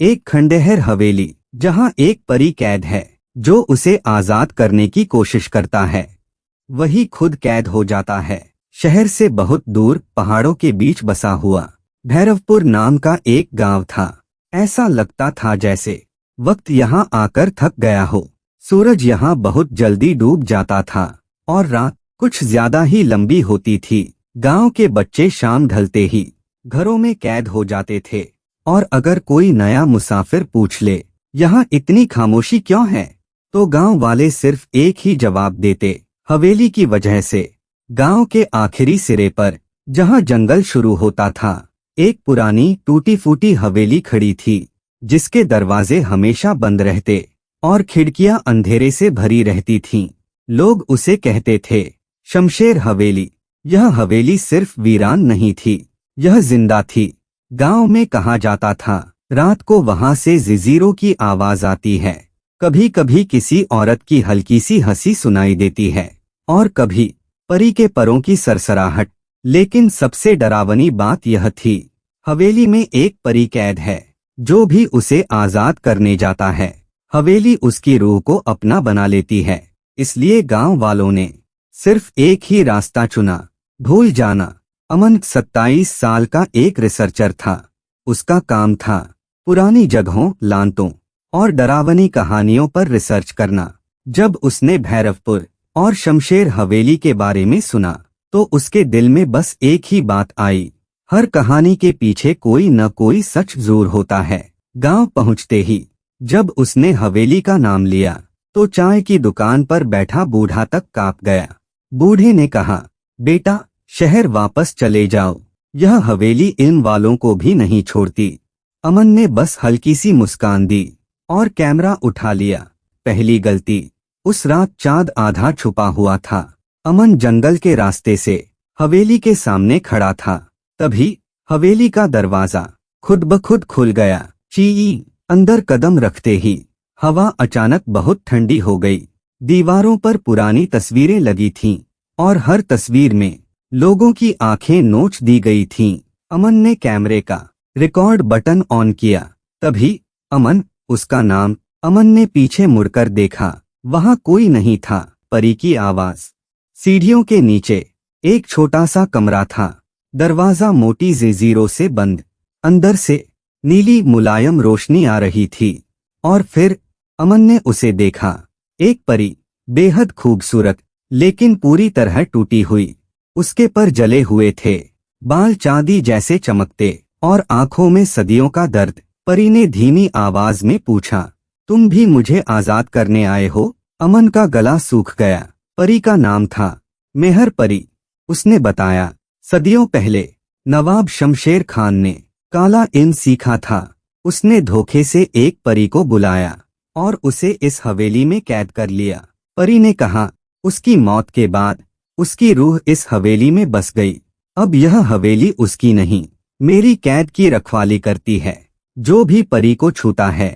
एक खंडहर हवेली, जहाँ एक परी कैद है जो उसे आजाद करने की कोशिश करता है। वही खुद कैद हो जाता है। शहर से बहुत दूर पहाड़ों के बीच बसा हुआ भैरवपुर नाम का एक गांव था। ऐसा लगता था जैसे वक्त यहाँ आकर थक गया हो। सूरज यहाँ बहुत जल्दी डूब जाता था और रात कुछ ज्यादा ही लंबी होती थी। गांव के बच्चे शाम ढलते ही घरों में कैद हो जाते थे और अगर कोई नया मुसाफिर पूछ ले यहाँ इतनी खामोशी क्यों है, तो गांव वाले सिर्फ एक ही जवाब देते, हवेली की वजह से। गांव के आखिरी सिरे पर, जहां जंगल शुरू होता था, एक पुरानी टूटी फूटी हवेली खड़ी थी, जिसके दरवाजे हमेशा बंद रहते और खिड़कियां अंधेरे से भरी रहती थीं। लोग उसे कहते थे शमशेर हवेली। यह हवेली सिर्फ वीरान नहीं थी, यह जिंदा थी। गांव में कहा जाता था, रात को वहां से ज़िज़ीरों की आवाज आती है। कभी कभी किसी औरत की हल्की सी हंसी सुनाई देती है और कभी परी के परों की सरसराहट। लेकिन सबसे डरावनी बात यह थी, हवेली में एक परी कैद है। जो भी उसे आजाद करने जाता है, हवेली उसकी रूह को अपना बना लेती है। इसलिए गांव वालों ने सिर्फ एक ही रास्ता चुना, भूल जाना। अमन 27 साल का एक रिसर्चर था। उसका काम था पुरानी जगहों, लानतों और डरावनी कहानियों पर रिसर्च करना। जब उसने भैरवपुर और शमशेर हवेली के बारे में सुना, तो उसके दिल में बस एक ही बात आई, हर कहानी के पीछे कोई न कोई सच जरूर होता है। गांव पहुंचते ही जब उसने हवेली का नाम लिया, तो चाय की दुकान पर बैठा बूढ़ा तक कांप गया। बूढ़े ने कहा, बेटा शहर वापस चले जाओ, यह हवेली इन वालों को भी नहीं छोड़ती। अमन ने बस हल्की सी मुस्कान दी और कैमरा उठा लिया। पहली गलती, उस रात चांद आधा छुपा हुआ था। अमन जंगल के रास्ते से हवेली के सामने खड़ा था। तभी हवेली का दरवाजा खुद ब खुद खुल गया। ची, अंदर कदम रखते ही हवा अचानक बहुत ठंडी हो गई। दीवारों पर पुरानी तस्वीरें लगी थीं और हर तस्वीर में लोगों की आंखें नोच दी गई थीं। अमन ने कैमरे का रिकॉर्ड बटन ऑन किया। तभी अमन, उसका नाम। अमन ने पीछे मुड़कर देखा, वहां कोई नहीं था। परी की आवाज। सीढ़ियों के नीचे एक छोटा सा कमरा था, दरवाजा मोटी ज़ंजीरों से बंद। अंदर से नीली मुलायम रोशनी आ रही थी और फिर अमन ने उसे देखा। एक परी, बेहद खूबसूरत लेकिन पूरी तरह टूटी हुई। उसके पर जले हुए थे, बाल चांदी जैसे चमकते और आंखों में सदियों का दर्द। परी ने धीमी आवाज में पूछा, तुम भी मुझे आजाद करने आए हो? अमन का गला सूख गया। परी का नाम था मेहर परी। उसने बताया, सदियों पहले नवाब शमशेर खान ने काला इल्म सीखा था। उसने धोखे से एक परी को बुलाया और उसे इस हवेली में कैद कर लिया। परी ने कहा, उसकी मौत के बाद उसकी रूह इस हवेली में बस गई। अब यह हवेली उसकी नहीं, मेरी कैद की रखवाली करती है। जो भी परी को छूता है,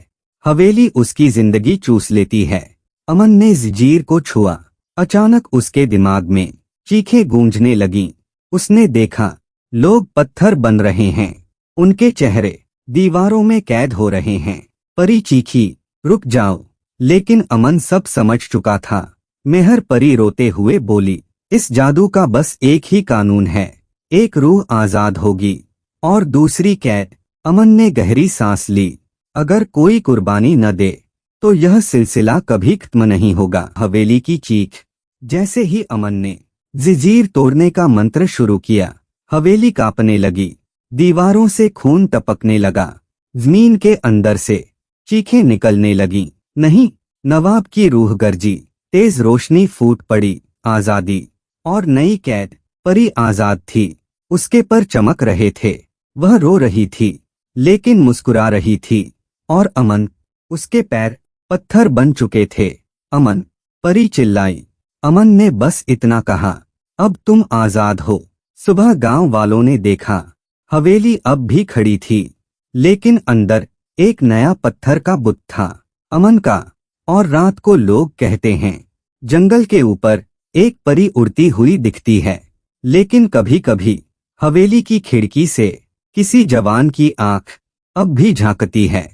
हवेली उसकी जिंदगी चूस लेती है। अमन ने ज़ंजीर को छुआ। अचानक उसके दिमाग में चीखें गूंजने लगीं। उसने देखा, लोग पत्थर बन रहे हैं, उनके चेहरे दीवारों में कैद हो रहे हैं। परी चीखी, रुक जाओ। लेकिन अमन सब समझ चुका था। मेहर परी रोते हुए बोली, इस जादू का बस एक ही कानून है, एक रूह आजाद होगी और दूसरी कैद। अमन ने गहरी सांस ली। अगर कोई कुर्बानी न दे तो यह सिलसिला कभी खत्म नहीं होगा। हवेली की चीख। जैसे ही अमन ने ज़ंजीर तोड़ने का मंत्र शुरू किया, हवेली कांपने लगी। दीवारों से खून टपकने लगा। जमीन के अंदर से चीखें निकलने लगीं। नहीं, नवाब की रूह गरजी। तेज रोशनी फूट पड़ी। आजादी और नई कैद। परी आजाद थी। उसके पर चमक रहे थे। वह रो रही थी लेकिन मुस्कुरा रही थी। और अमन, उसके पैर पत्थर बन चुके थे। अमन, परी चिल्लाई। अमन ने बस इतना कहा, अब तुम आजाद हो। सुबह गांव वालों ने देखा, हवेली अब भी खड़ी थी, लेकिन अंदर एक नया पत्थर का बुत था, अमन का। और रात को लोग कहते हैं, जंगल के ऊपर एक परी उड़ती हुई दिखती है। लेकिन कभी कभी हवेली की खिड़की से किसी जवान की आंख अब भी झांकती है।